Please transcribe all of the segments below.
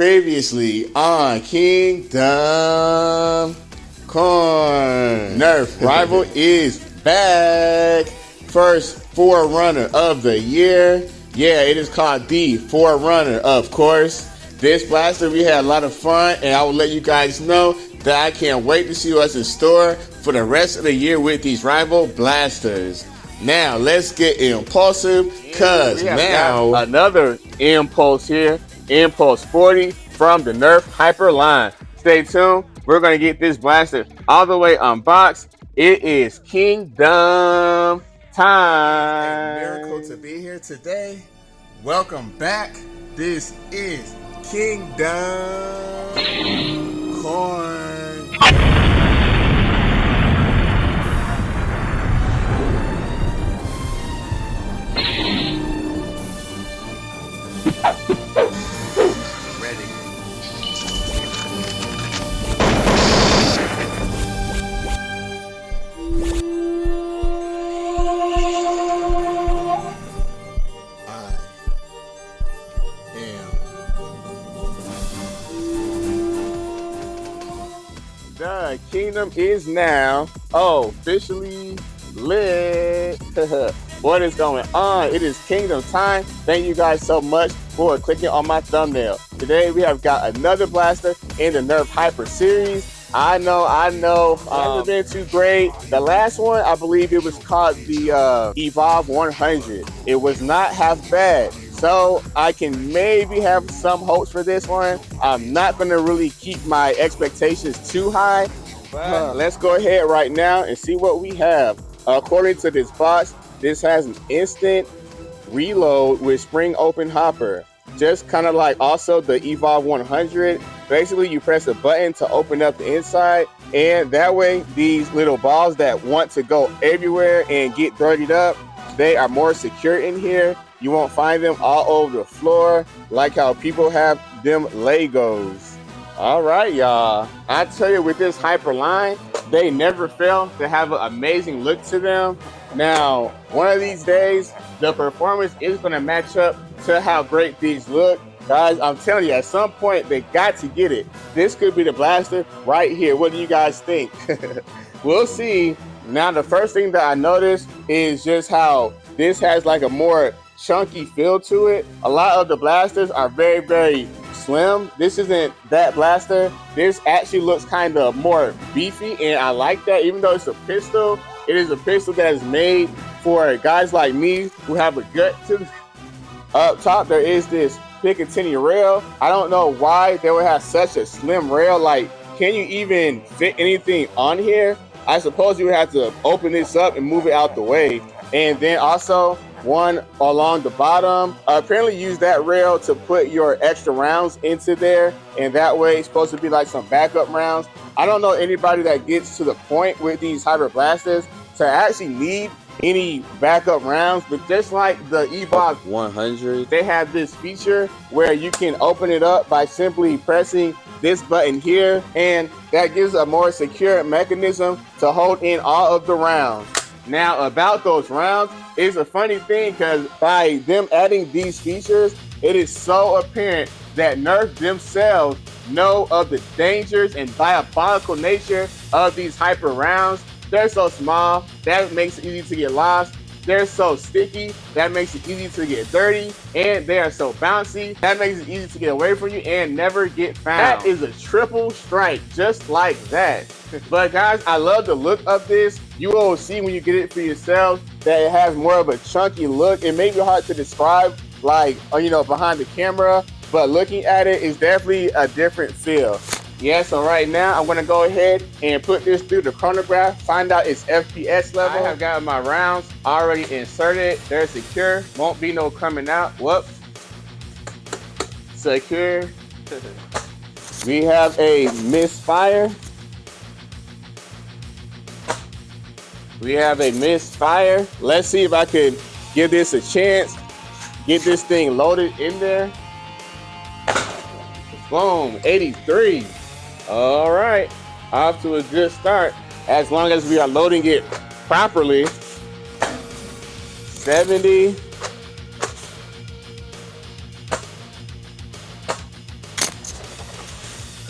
Previously on Kingdom Corn. Nerf rival is back. First Forerunner of the year. Yeah, it is called the Forerunner, of course. This blaster, we had a lot of fun, and I will let you guys know that I can't wait to see what's in store for the rest of the year with these rival blasters. Now, let's get impulsive, cause now another impulse here. Impulse 40 from the Nerf Hyper line. Stay tuned. We're going to get this blaster all the way unboxed. It is Kingdom time. It's a miracle to be here today. Welcome back. This is Kingdom Corn. The kingdom is now officially lit. What is going on? It is kingdom time. Thank you guys so much for clicking on my thumbnail. Today we have got another blaster in the Nerf Hyper series. I know, hasn't been too great. The last one, I believe it was called the Evolve 100. It was not half bad. So I can maybe have some hopes for this one. I'm not gonna really keep my expectations too high. But let's go ahead right now and see what we have. According to this box, this has an instant reload with spring open hopper. Just kind of like also the Evolve 100. Basically, you press a button to open up the inside, and that way these little balls that want to go everywhere and get dirtied up, they are more secure in here. You won't find them all over the floor like how people have them Legos. All right, y'all. I tell you, with this Hyper line, they never fail to have an amazing look to them. Now, one of these days, the performance is going to match up to how great these look. Guys, I'm telling you, at some point, they got to get it. This could be the blaster right here. What do you guys think? We'll see. Now, the first thing that I noticed is just how this has like a more chunky feel to it. A lot of the blasters are very, very slim. This isn't that blaster. This actually looks kind of more beefy, and I like that. Even though it's a pistol, it is a pistol that is made for guys like me who have a gut to. Up top, there is this Picatinny rail. I don't know why they would have such a slim rail. Like, can you even fit anything on here? I suppose you would have to open this up and move it out the way. And then also one along the bottom. Apparently use that rail to put your extra rounds into there, and that way it's supposed to be like some backup rounds. I don't know anybody that gets to the point with these Hyper blasters to actually need any backup rounds, but just like the Evolve 100, they have this feature where you can open it up by simply pressing this button here, and that gives a more secure mechanism to hold in all of the rounds. Now, about those rounds, it's a funny thing because by them adding these features, it is so apparent that Nerf themselves know of the dangers and diabolical nature of these Hyper rounds. They're so small, that makes it easy to get lost. They're so sticky, that makes it easy to get dirty. And they are so bouncy, that makes it easy to get away from you and never get found. That is a triple strike, just like that. But guys, I love the look of this. You will see when you get it for yourself that it has more of a chunky look. It may be hard to describe, like, behind the camera, but looking at it is definitely a different feel. Yeah, so right now I'm gonna go ahead and put this through the chronograph, find out its FPS level. I have got my rounds already inserted. They're secure, won't be no coming out. Whoop. Secure. We have a misfire. We have a misfire. Let's see if I can give this a chance. Get this thing loaded in there. Boom, 83. All right, off to a good start. As long as we are loading it properly. 70.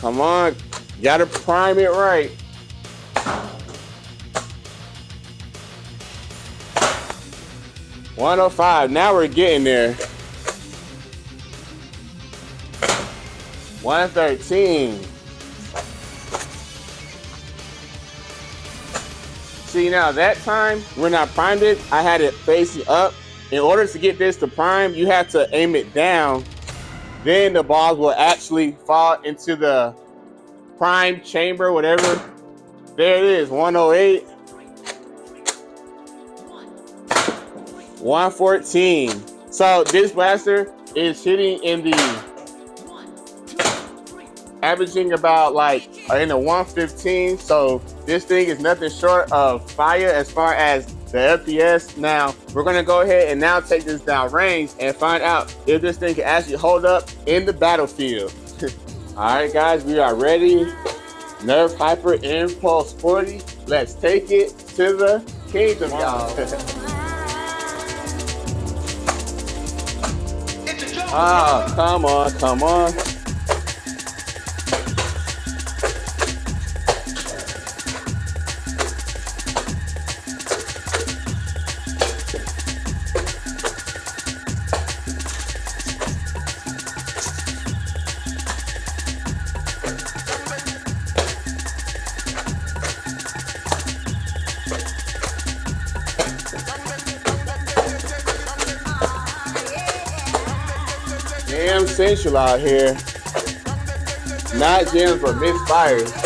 Come on, you gotta prime it right. $105, now we're getting there. 113. See, now that time, when I primed it, I had it facing up. In order to get this to prime, you have to aim it down. Then the balls will actually fall into the prime chamber, whatever. There it is, 108. 114. So this blaster is hitting in the averaging about like in the 115. So this thing is nothing short of fire as far as the FPS. Now we're gonna go ahead and now take this down range and find out if this thing can actually hold up in the battlefield. All right, guys, we are ready. Nerf Hyper Impulse 40. Let's take it to the kingdom, y'all. Oh, come on, come on. Damn sensual out here. Not gems, but misfires.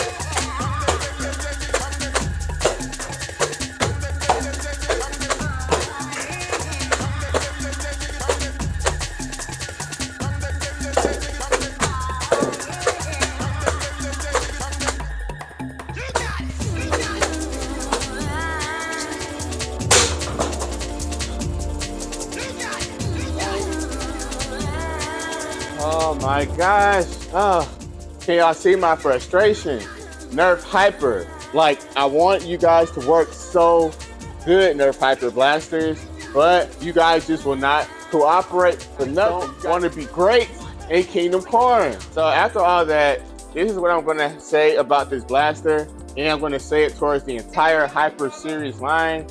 Oh my gosh. Oh, can y'all see my frustration? Nerf Hyper. Like, I want you guys to work so good, Nerf Hyper blasters, but you guys just will not cooperate for nothing. You want to be great in Kingdom Corn. So after all that, this is what I'm going to say about this blaster, and I'm going to say it towards the entire Hyper series line.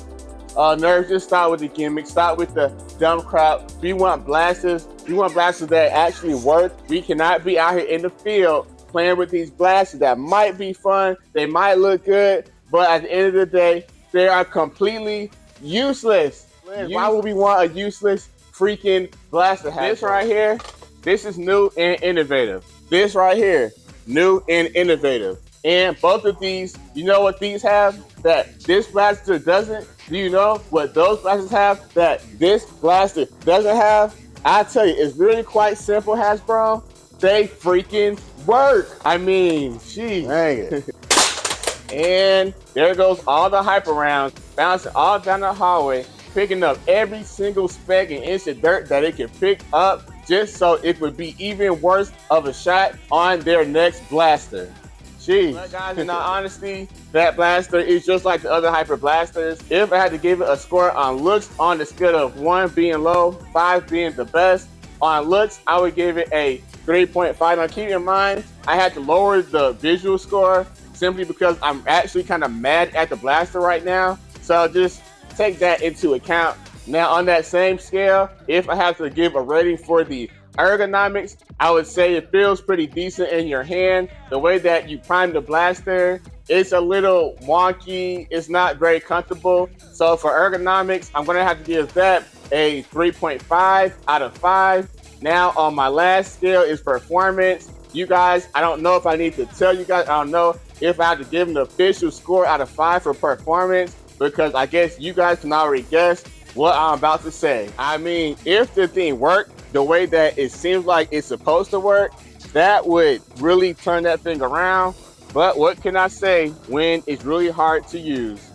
Nerf, just start with the gimmick, start with the dumb crap. We want blasters. We want blasters that actually work. We cannot be out here in the field playing with these blasters that might be fun, they might look good, but at the end of the day, they are completely useless. Why would we want a useless freaking blaster? This right here, this is new and innovative. This right here, new and innovative. And both of these, you know what these have that this blaster doesn't? Do you know what those blasters have that this blaster doesn't have? I tell you, it's really quite simple, Hasbro. They freaking work. I mean, geez. Dang it. And there goes all the hyper rounds, bouncing all down the hallway, picking up every single speck and inch of dirt that it can pick up, just so it would be even worse of a shot on their next blaster. Jeez. But guys, in all honesty, that blaster is just like the other hyper blasters. If I had to give it a score on looks on the scale of 1 being low, 5 being the best, on looks, I would give it a 3.5. Now keep in mind, I had to lower the visual score simply because I'm actually kind of mad at the blaster right now. So just take that into account. Now on that same scale, if I have to give a rating for the ergonomics, I would say it feels pretty decent in your hand. The way that you prime the blaster, it's a little wonky. It's not very comfortable. So for ergonomics, I'm gonna have to give that a 3.5 out of 5. Now on my last scale is performance. You guys, I don't know if I need to tell you guys, I don't know if I have to give them the official score out of 5 for performance, because I guess you guys can already guess what I'm about to say. I mean, if the thing worked the way that it seems like it's supposed to work, that would really turn that thing around. But what can I say when it's really hard to use?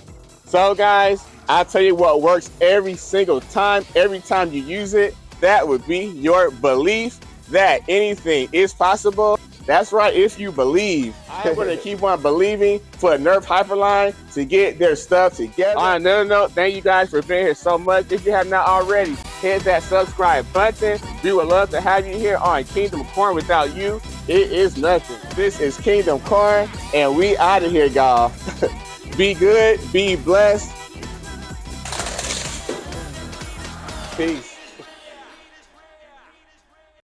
So guys, I'll tell you what works every single time, every time you use it. That would be your belief that anything is possible. That's right, if you believe. I'm going to keep on believing for the Nerf Hyperline to get their stuff together. On another note, thank you guys for being here so much. If you have not already, hit that subscribe button. We would love to have you here on Kingdom Corn without you. It is nothing. This is Kingdom Car, and we out of here, y'all. Be good, be blessed. Peace.